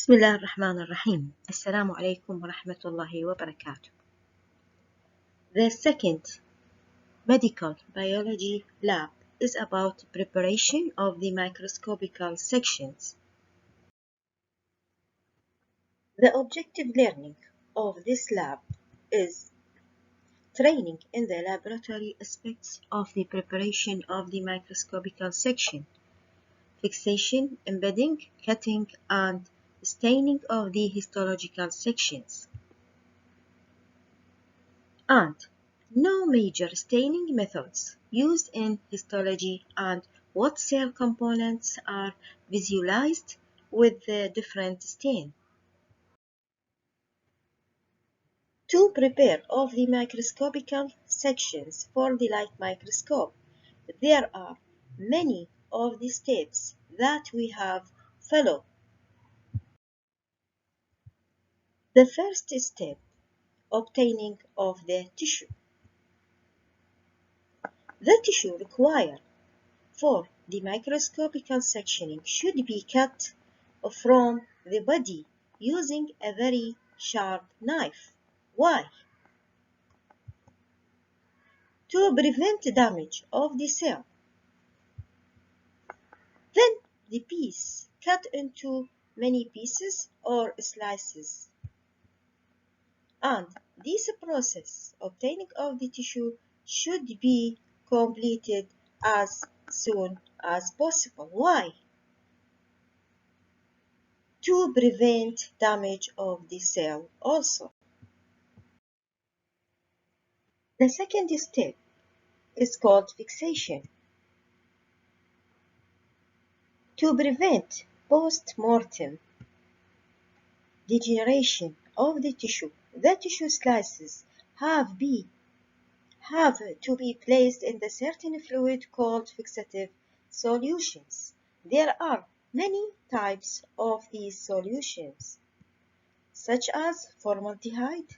بسم الله الرحمن الرحيم. السلام عليكم ورحمة الله وبركاته. The second medical biology lab is about preparation of the microscopical sections. The objective learning of this lab is training in the laboratory aspects of the preparation of the microscopical section, fixation, embedding, cutting, and staining of the histological sections, and no major staining methods used in histology and what cell components are visualized with the different stain. To prepare of the microscopical sections for the light microscope, there are many of the steps that we have followed. The first step, obtaining of the tissue. The tissue required for the microscopical sectioning should be cut from the body using a very sharp knife. Why? To prevent damage of the cell. Then the piece cut into many pieces or slices. And this process, obtaining of the tissue, should be completed as soon as possible. Why? To prevent damage of the cell also. The second step is called fixation. To prevent post-mortem degeneration of the tissue slices have to be placed in the certain fluid called fixative solutions. There are many types of these solutions, such as formaldehyde,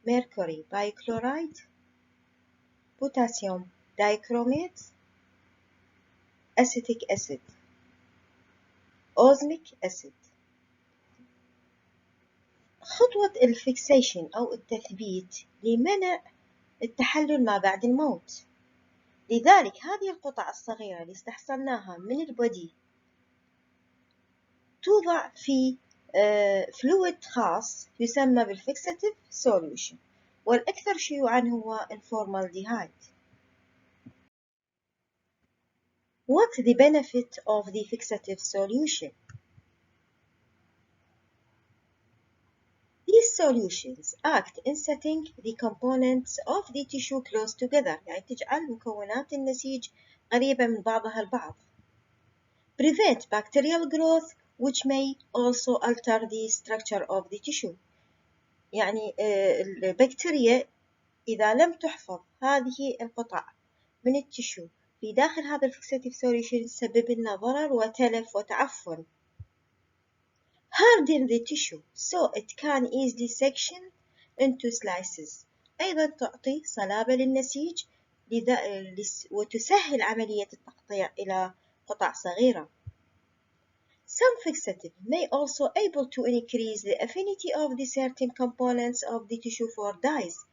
mercury bichloride, potassium dichromate, acetic acid, osmic acid. خطوة الفيكسيشن أو التثبيت لمنع التحلل ما بعد الموت. لذلك هذه القطع الصغيرة اللي استحصلناها من البودي توضع في فلويد خاص يسمى بالفيكساتيف سوليوشن، والأكثر شيوعا هو الفورمالديهايد. What's the benefit of the fixative solution? These solutions act in setting the components of the tissue close together، يعني تجعل مكونات النسيج قريبة من بعضها البعض. Prevent bacterial growth which may also alter the structure of the tissue. يعني البكتيريا إذا لم تحفظ هذه القطع من التشو في داخل هذا الفيكساتيف سوليوشن تسبب لنا ضرر وتلف وتعفن. Harden the tissue so it can easily section into slices. أيضا تعطي صلابة للنسيج وتسهل عملية التقطيع إلى قطع صغيرة. Some fixative may also able to increase the affinity of the certain components of the tissue for dyes.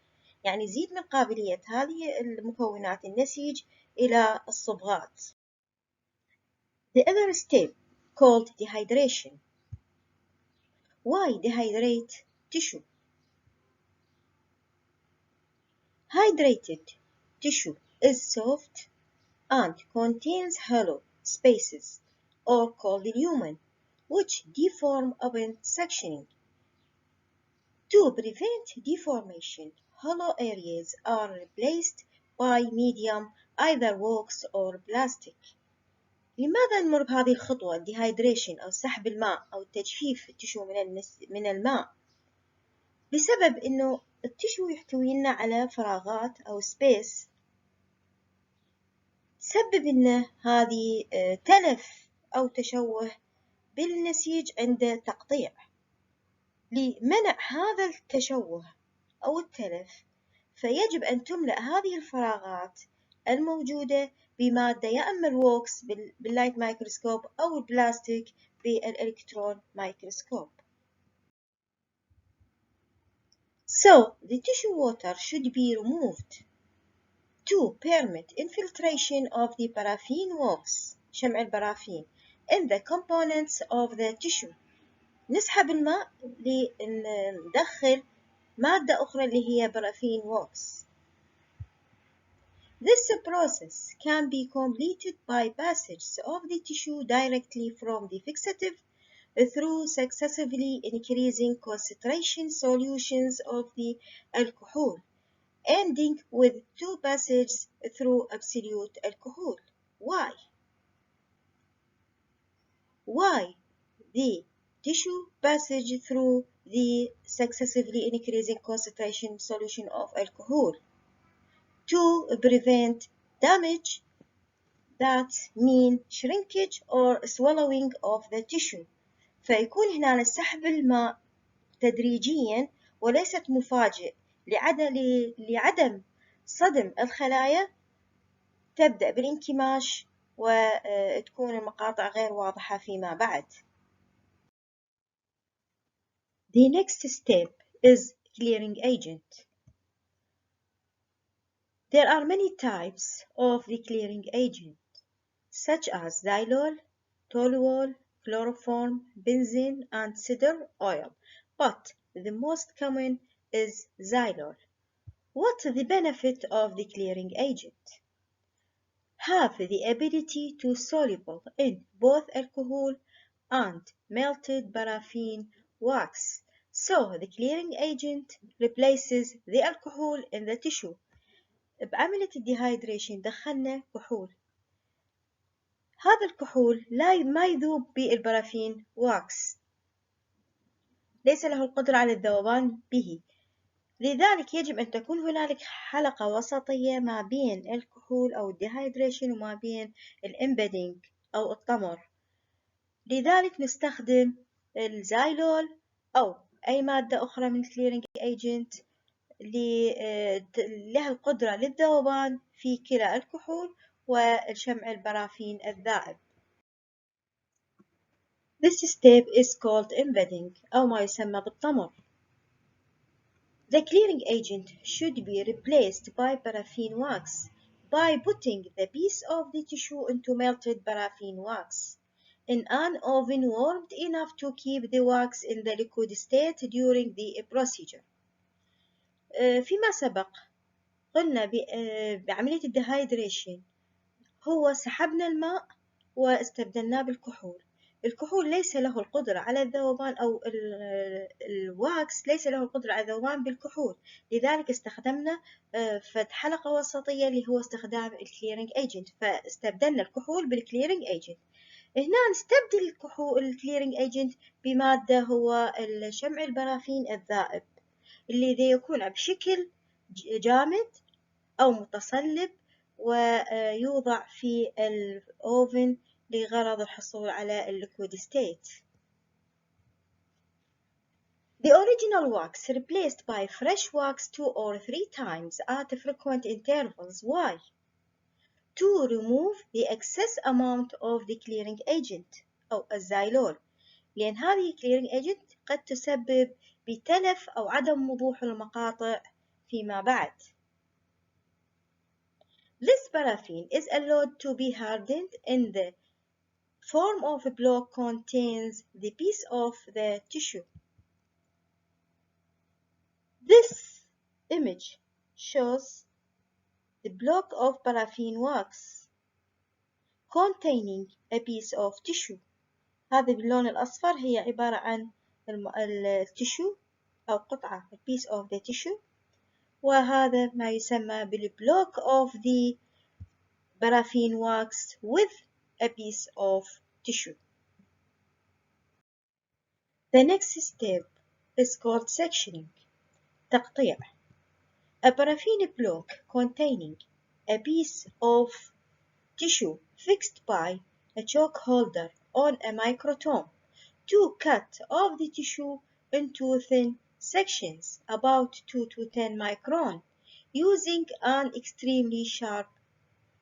يعني يزيد من قابلية هذه المكونات النسيج إلى الصبغات. The other step called dehydration. Why dehydrate tissue? Hydrated tissue is soft and contains hollow spaces or called lumen, which deform upon sectioning. To prevent deformation, hollow areas are replaced by medium, either wax or plastic. لماذا نمر بهذه الخطوة dehydration أو سحب الماء أو تجفيف التشو من الماء؟ بسبب إنه التشو يحتوي لنا على فراغات أو space تسبب لنا هذه تلف أو تشوه بالنسيج عند تقطيع. لمنع هذا التشوه أو التلف فيجب أن تملأ هذه الفراغات الموجودة بمادة يا إما الووكس باللايت مايكروسكوب أو البلاستيك بالإلكترون مايكروسكوب. So the tissue water should be removed to permit infiltration of the paraffin wax شمع البرافين in the components of the tissue. نسحب الماء لندخل مادة أخرى اللي هي paraffin wax. This process can be completed by passage of the tissue directly from the fixative through successively increasing concentration solutions of the alcohol, ending with two passages through absolute alcohol. Why? Why the tissue passage through the successively increasing concentration solution of alcohol? To prevent damage, that mean shrinkage or swallowing of the tissue. فيكون هنا سحب الماء تدريجيا وليست مفاجئ لعدم صدم الخلايا، تبدأ بالانكماش وتكون المقاطع غير واضحة فيما بعد. The next step is clearing agent. There are many types of the clearing agent, such as xylol, toluol, chloroform, benzene, and cedar oil, but the most common is xylol. What's the benefit of the clearing agent? Have the ability to soluble in both alcohol and melted paraffin wax. So the clearing agent replaces the alcohol in the tissue. بعملية الديهايدريشن دخلنا كحول. هذا الكحول ما يذوب بالبرافين واكس، ليس له القدرة على الذوبان به، لذلك يجب أن تكون هنالك حلقة وسطية ما بين الكحول أو الديهايدريشن وما بين الإمبيدينج أو الطمر. لذلك نستخدم الزايلول أو أي مادة أخرى من الكليرنج ايجنت لها القدرة للذوبان في كلا الكحول وشمع البرافين الذائب. This step is called embedding أو ما يسمى بالطمر. The clearing agent should be replaced by paraffin wax by putting the piece of the tissue into melted paraffin wax in an oven warmed enough to keep the wax in the liquid state during the procedure. فيما سبق قلنا بعملية الديهايدريشن هو سحبنا الماء واستبدلناه بالكحول. الكحول ليس له القدرة على الذوبان أو الواكس ليس له القدرة على الذوبان بالكحول، لذلك استخدمنا حلقة وسطية اللي هو استخدام الكليرنج ايجنت، فاستبدلنا الكحول بالكليرنج ايجنت. هنا نستبدل الكليرنج ايجنت بمادة هو الشمع البرافين الذائب اللي يكون بشكل جامد أو متصلب ويوضع في الأوفن لغرض الحصول على الليكويد ستيت. The original wax replaced by fresh wax 2 or 3 times at frequent intervals. Why? To remove the excess amount of the clearing agent أو الزايلول، لأن هذه clearing agent قد تسبب بتلف أو عدم وضوح المقاطع فيما بعد. This paraffin is allowed to be hardened in the form of a block contains the piece of the tissue. This image shows the block of paraffin wax containing a piece of tissue. هذا باللون الأصفر هي عبارة عن التشو أو قطعة a piece of the tissue، وهذا ما يسمى بالبلوك of the paraffin wax with a piece of tissue. The next step is called sectioning. تقطيع. A paraffin block containing a piece of tissue fixed by a chalk holder on a microtome to cut off the tissue into thin sections about 2 to 10 micron using an extremely sharp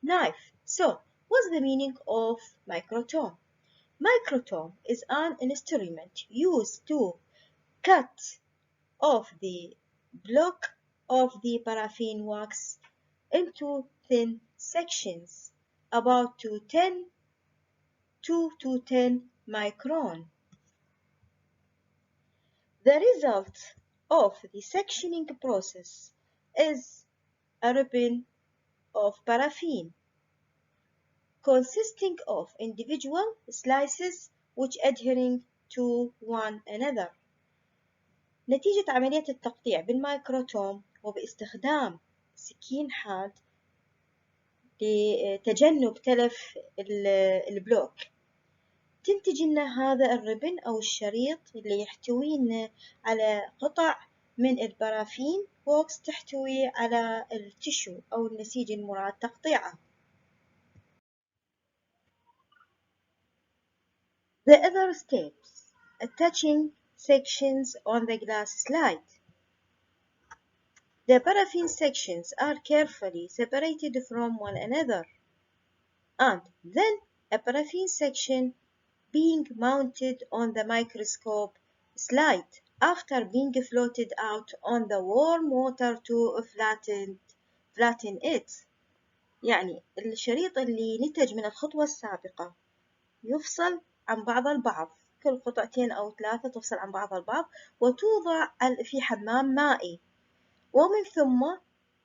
knife. So, what's the meaning of microtome? Microtome is an instrument used to cut off the block of the paraffin wax into thin sections about 2 to 10 micron. The result of the sectioning process is a ribbon of paraffin consisting of individual slices which adhering to one another. نتيجة عملية التقطيع بالمايكروتوم وباستخدام سكين حاد لتجنب تلف البلوك تنتج لنا هذا الربن أو الشريط اللي يحتوي لنا على قطع من البرافين ووكس تحتوي على التشو أو النسيج المراد تقطيعه. The other steps attaching sections on the glass slide. The paraffin sections are carefully separated from one another, and then a paraffin section being mounted on the microscope slide after being floated out on the warm water to flatten it. يعني الشريط اللي نتج من الخطوة السابقة يفصل عن بعض البعض، كل قطعتين أو 3 تفصل عن بعض البعض وتوضع في حمام مائي ومن ثم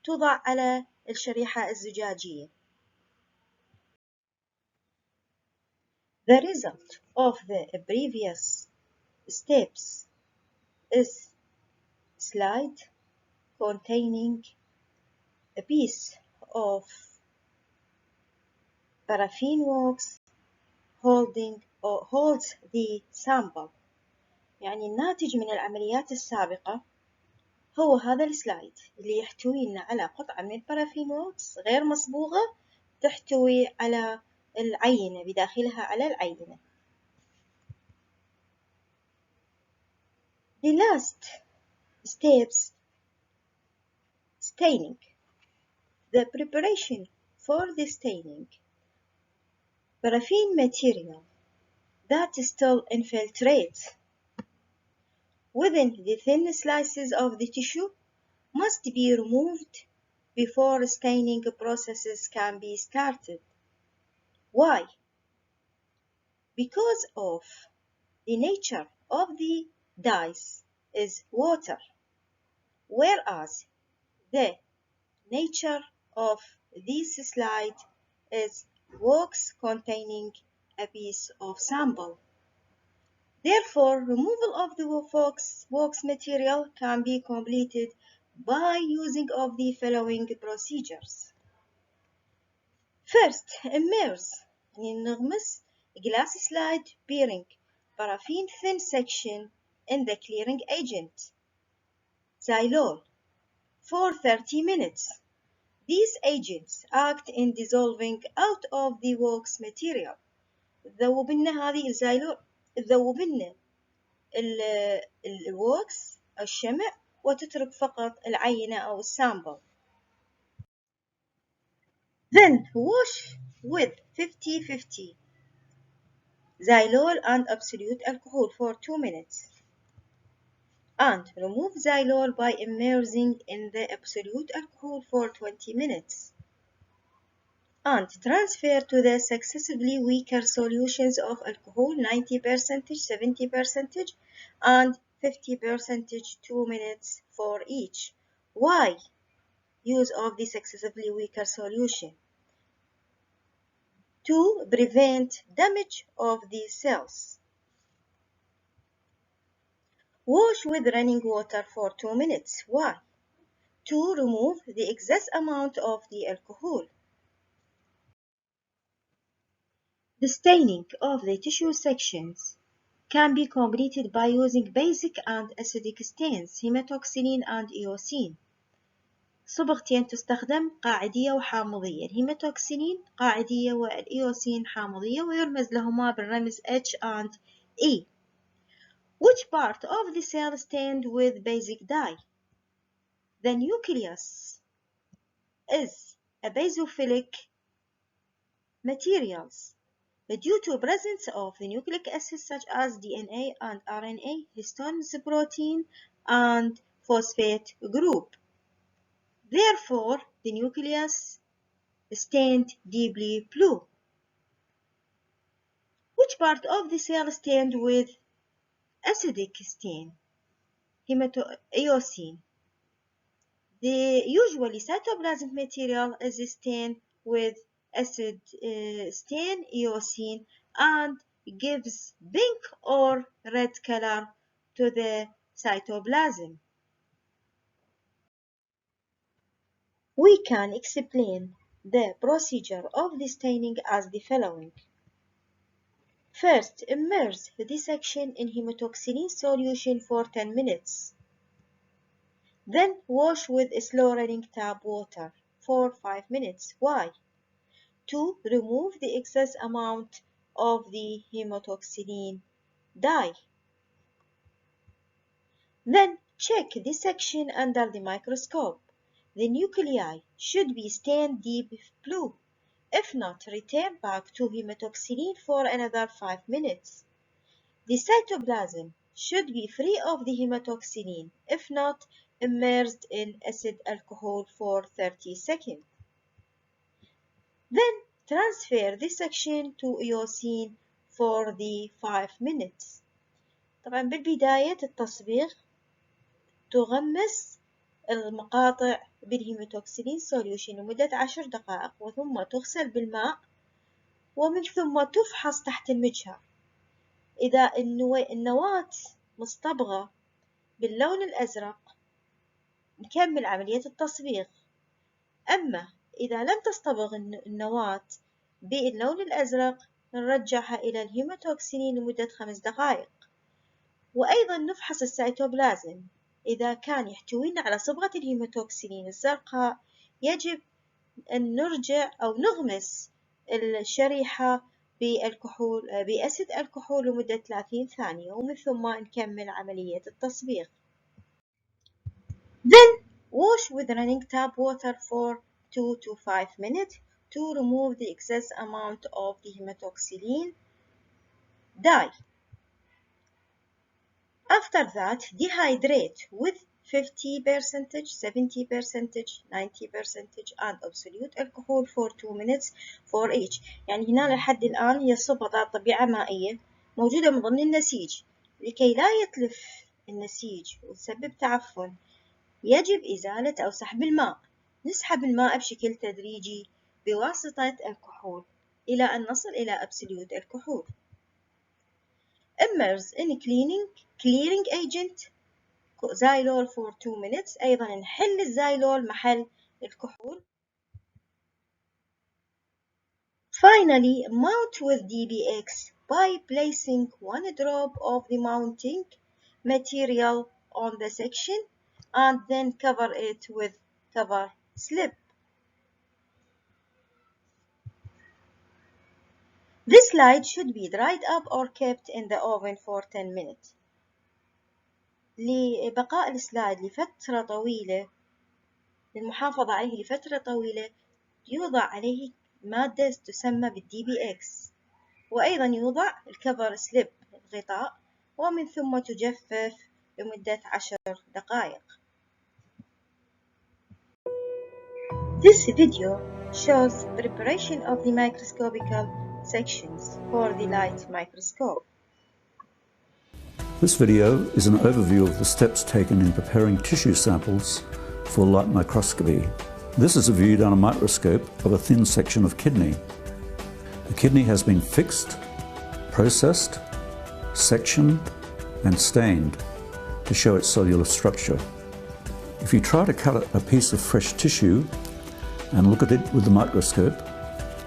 توضع على الشريحة الزجاجية. The result of the previous steps is slide containing a piece of paraffin wax holds the sample. يعني الناتج من العمليات السابقة هو هذا السلايد اللي يحتوي لنا على قطعة من البارافين ووكس غير مصبوغة تحتوي على العينة بداخلها على العينة. The last steps staining. The preparation for the staining. Paraffin material that still infiltrates within the thin slices of the tissue must be removed before staining processes can be started. Why? Because of the nature of the dyes is water, whereas the nature of this slide is wax containing a piece of sample. Therefore, removal of the wax material can be completed by using of the following procedures. First, immerse نغمس glass slide bearing paraffin thin section in the clearing agent xylol for 30 minutes. These agents act in dissolving out of the wax material. تذوب لنا هذه الزايلول تذوب لنا الوكس الشمع وتترك فقط العينة أو السامبل. Then wash with 50-50 xylol and absolute alcohol for 2 minutes. And remove xylol by immersing in the absolute alcohol for 20 minutes. And transfer to the successively weaker solutions of alcohol 90%, 70%, and 50% 2 minutes for each. Why use of the successively weaker solution? To prevent damage of the cells. Wash with running water for 2 minutes. Why? To remove the excess amount of the alcohol. The staining of the tissue sections can be completed by using basic and acidic stains, hematoxylin and eosin. صبغتين تستخدم قاعدية وحامضية. الهيماتوكسيلين قاعدية والإيوسين حامضية ويرمز لهما بالرمز H and E. Which part of the cell stained with basic dye? The nucleus is a basophilic materials due to presence of the nucleic acids such as DNA and RNA, histone protein, and phosphate group. Therefore, the nucleus is stained deeply blue. Which part of the cell is stained with acidic stain? Eosine. The usually cytoplasmic material is stained with acid stain eosine and gives pink or red color to the cytoplasm. We can explain the procedure of the staining as the following. First, immerse the section in hematoxylin solution for 10 minutes. Then wash with slow running tap water for 5 minutes. Why? To remove the excess amount of the hematoxylin dye. Then check the section under the microscope. The nuclei should be stained deep blue. If not, return back to hematoxylin for another 5 minutes. The cytoplasm should be free of the hematoxylin, if not, immersed in acid alcohol for 30 seconds. Then transfer the section to eosine for the 5 minutes. طبعا بالبداية التصبيغ تغمس المقاطع بالهيماتوكسيلين سوليوشن لمدة 10 دقائق وثم تغسل بالماء ومن ثم تفحص تحت المجهر. إذا النواة مصطبغة باللون الأزرق نكمل عملية التصبيغ. أما إذا لم تصطبغ النواة باللون الأزرق نرجعها إلى الهيماتوكسيلين لمدة 5 دقائق. وأيضا نفحص السيتوبلازم إذا كان يحتوينا على صبغة الهيماتوكسيلين الزرقاء يجب أن نرجع أو نغمس الشريحة بأسيد الكحول لمدة 30 ثانية ومن ثم نكمل عملية التصبيغ. Then wash with running tap water for 2 to 5 minutes to remove the excess amount of the hematoxylin dye. After that, dehydrate with 50%, 70%, 90% and absolute alcohol for 2 minutes for each. يعني هنا لحد الآن هي الصبغة ذات طبيعة مائية موجودة من ضمن النسيج. لكي لا يتلف النسيج ويسبب تعفن يجب إزالة أو سحب الماء. نسحب الماء بشكل تدريجي بواسطة الكحول إلى أن نصل إلى absolute الكحول. Immerse in clearing agent xylol for 2 minutes. أيضا نحل الزايلول محل الكحول. Finally, mount with DBX by placing 1 drop of the mounting material on the section and then cover it with cover slip. This slide should be dried up or kept in the oven for 10 minutes. لبقاء السلايد لفترة طويلة للمحافظة عليه لفترة طويلة يوضع عليه مادة تسمى بالDBX وأيضا يوضع الكفر سليب الغطاء ومن ثم تجفف لمدة 10 دقائق. This video shows preparation of the microscopical sections for the light microscope. This video is an overview of the steps taken in preparing tissue samples for light microscopy. This is a view down a microscope of a thin section of kidney. The kidney has been fixed, processed, sectioned and stained to show its cellular structure. If you try to cut a piece of fresh tissue and look at it with the microscope,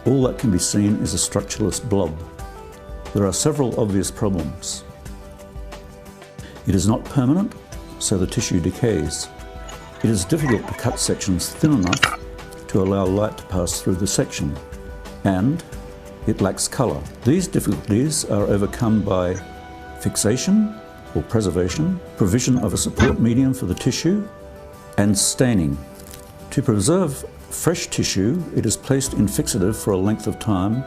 all that can be seen is a structureless blob. There are several obvious problems. It is not permanent, so the tissue decays. It is difficult to cut sections thin enough to allow light to pass through the section, and it lacks colour. These difficulties are overcome by fixation or preservation, provision of a support medium for the tissue, and staining. To preserve fresh tissue, it is placed in fixative for a length of time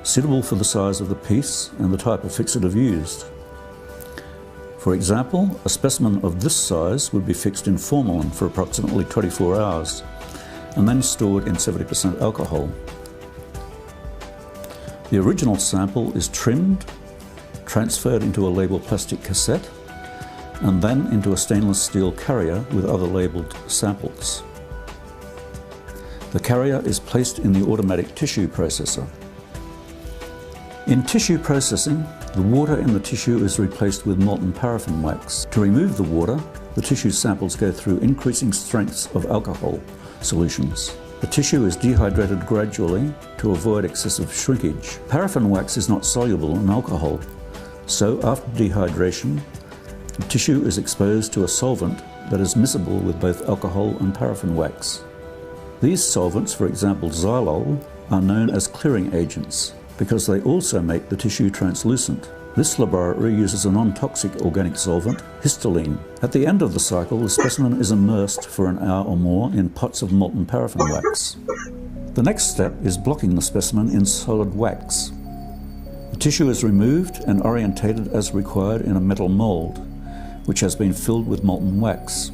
suitable for the size of the piece and the type of fixative used. For example, a specimen of this size would be fixed in formalin for approximately 24 hours and then stored in 70% alcohol. The original sample is trimmed, transferred into a labeled plastic cassette, and then into a stainless steel carrier with other labelled samples. The carrier is placed in the automatic tissue processor. In tissue processing, the water in the tissue is replaced with molten paraffin wax. To remove the water, the tissue samples go through increasing strengths of alcohol solutions. The tissue is dehydrated gradually to avoid excessive shrinkage. Paraffin wax is not soluble in alcohol, so after dehydration, the tissue is exposed to a solvent that is miscible with both alcohol and paraffin wax. These solvents, for example xylol, are known as clearing agents because they also make the tissue translucent. This laboratory uses a non-toxic organic solvent, histolene. At the end of the cycle, the specimen is immersed for an hour or more in pots of molten paraffin wax. The next step is blocking the specimen in solid wax. The tissue is removed and orientated as required in a metal mould, which has been filled with molten wax.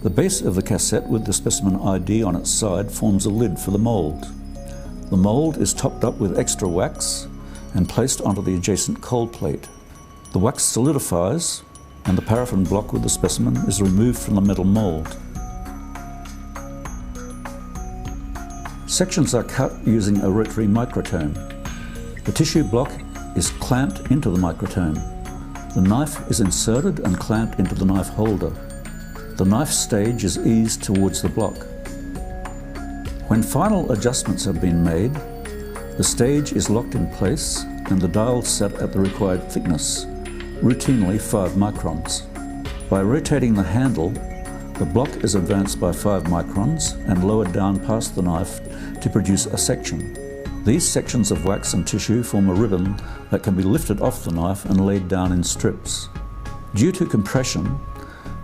The base of the cassette with the specimen ID on its side forms a lid for the mould. The mould is topped up with extra wax and placed onto the adjacent cold plate. The wax solidifies and the paraffin block with the specimen is removed from the metal mould. Sections are cut using a rotary microtome. The tissue block is clamped into the microtome. The knife is inserted and clamped into the knife holder. The knife stage is eased towards the block. When final adjustments have been made, the stage is locked in place and the dial set at the required thickness, routinely 5 microns. By rotating the handle, the block is advanced by 5 microns and lowered down past the knife to produce a section. These sections of wax and tissue form a ribbon that can be lifted off the knife and laid down in strips. Due to compression,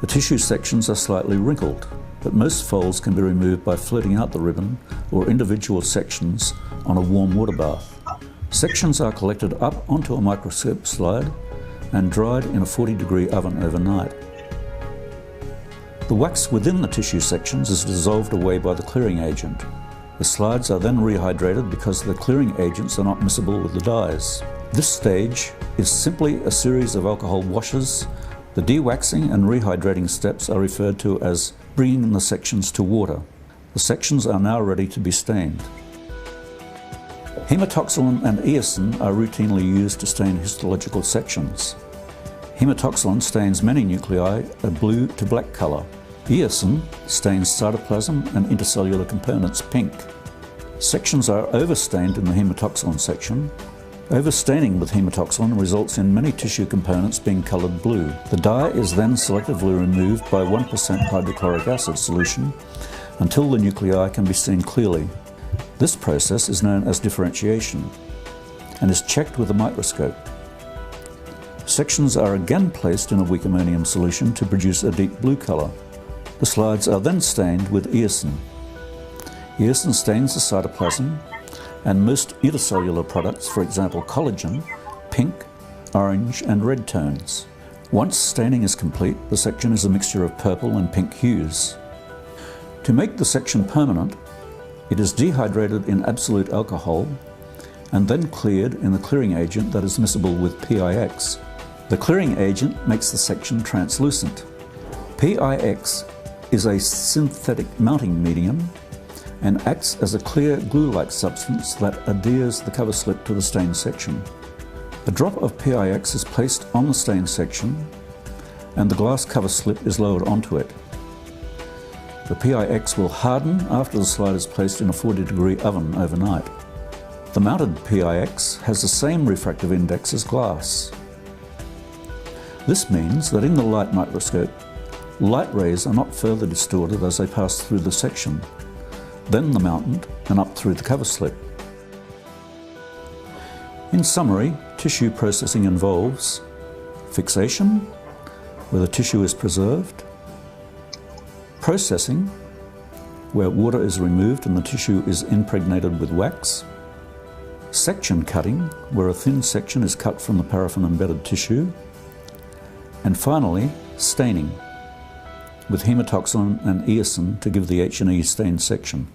the tissue sections are slightly wrinkled, but most folds can be removed by floating out the ribbon or individual sections on a warm water bath. Sections are collected up onto a microscope slide and dried in a 40-degree oven overnight. The wax within the tissue sections is dissolved away by the clearing agent. The slides are then rehydrated because the clearing agents are not miscible with the dyes. This stage is simply a series of alcohol washes. The dewaxing and rehydrating steps are referred to as bringing the sections to water. The sections are now ready to be stained. Hematoxylin and eosin are routinely used to stain histological sections. Hematoxylin stains many nuclei a blue to black colour. Eosin stains cytoplasm and intercellular components pink. Sections are overstained in the hematoxylin section. Overstaining with hematoxylin results in many tissue components being coloured blue. The dye is then selectively removed by 1% hydrochloric acid solution until the nuclei can be seen clearly. This process is known as differentiation and is checked with a microscope. Sections are again placed in a weak ammonium solution to produce a deep blue colour. The slides are then stained with eosin. Eosin stains the cytoplasm and most intercellular products, for example collagen, pink, orange and red tones. Once staining is complete, the section is a mixture of purple and pink hues. To make the section permanent, it is dehydrated in absolute alcohol and then cleared in the clearing agent that is miscible with PIX. The clearing agent makes the section translucent. PIX is a synthetic mounting medium and acts as a clear glue-like substance that adheres the cover slip to the stained section. A drop of PIX is placed on the stained section and the glass cover slip is lowered onto it. The PIX will harden after the slide is placed in a 40-degree oven overnight. The mounted PIX has the same refractive index as glass. This means that in the light microscope, light rays are not further distorted as they pass through the section, then the mountant and up through the cover slip. In summary, tissue processing involves fixation, where the tissue is preserved, processing, where water is removed and the tissue is impregnated with wax, section cutting, where a thin section is cut from the paraffin-embedded tissue. And finally, staining, with hematoxin and eosin to give the H&E stained section.